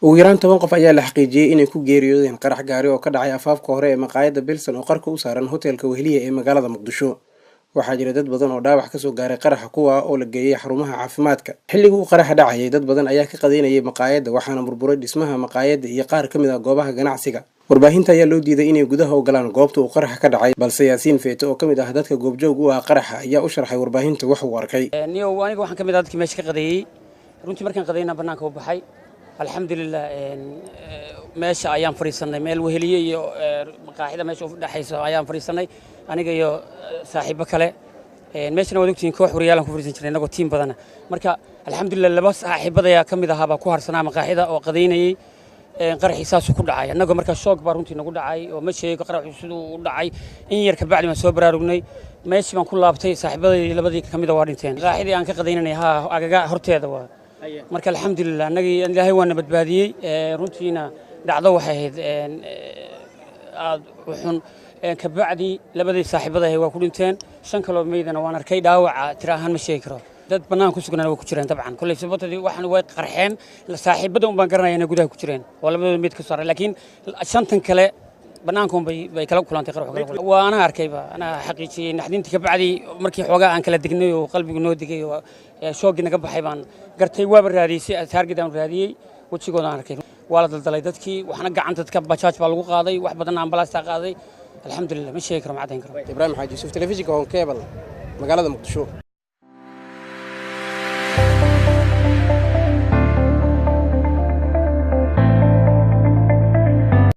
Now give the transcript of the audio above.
ugu yaraan 10 qof ayaa la xaqiijiyay inay ku geeriyoodeen qarax gaari oo ka dhacay afaafka hore ee maqaayadda Bilson oo qarka u saaran hotelka Weheliye ee magaalada Muqdisho. waxaa jira dad badan oo dhaawac ka soo gaaray qaraxa kuwa oo la geeyay xarumaha caafimaadka. xilliga uu qaraxa dhacayay dad badan ayaa ka qadeynayay maqaayadda waxaana burburay dhismaha maqaayadda iyo qaar ka mid ah goobaha ganacsiga. warbaahinta ayaa loo diiday inay gudaha u galaan goobta uu qaraxa ka dhacay, balse Yaasiin Feeto oo ka mid ah dadka goobjoog u ah qaraxa ayaa u sharxay warbaahinta wax uu arkay. aniga waxaan ka mid ah dadkii meesha ka qadeeyay. runtii markaan qadeyna banaanka u baxay alxamdulillah meesha ayaan fariisanay meel Weheliye iyo maqaayadda meesha u dhaxayso ayaan fariisanay aniga iyo saaxiibo kale. meeshana wada ogtiin koox wariyaalan ku fariisan jirnay anagoo tiim badana. marka alxamdulillah laba saaxiibada ayaa ka mid ahaa ku harsanaa maqaayadda oo qadeynayay. qaraxiisaas ku dhacay anagoo marka shoog baa runtii nagu dhacay oo ma sheego qaraxu siduu u dhacay in yar ka bacdi ma soo baraarugnay. meeshii baan ku laabtay saaxiibadii labadii ka mid ah waa dhinteen. qaaxidii aan ka qadeynanay agaga horteeda waa. marka alxamdulillah anagii ilaahay waa badbaadiyay. runtiina dhacdo waxay ahayd aad u xun. ka bacdi labadii saaxiibada waa ku dhinteen. 5 kale meydana waan arkay dhaawaca tiraahan ma sheegi karo. dad banaan ku sugan waa ku jireen dabcan kulay sababtooda waxaan way qarxeen saaxiibada un baan garanayay inay gudaha ku jireen oo labadooda mid ka saaray laakiin 5 kale banaankoon bay kala kulantay qarax kale waa ana arkayba ana xaqiijiyay naxdintii ka bacdi markii xoogaa aan kala dignay oo qalbigu noo digay oo shoogii naga baxay baan gartay waaba raadiyay taargedan raadiyay wajigooda aan arkay waa la daldalay dadkii waxna gacanta dadka bajaaj baa lagu qaaday wax badan ambalaasta qaaday alxamdulillah ma sheegi karo ma cadeyn karo. Ibrahim Xaaji Yusuf, telefishinka Hon Cable, magaalada Muqdisho.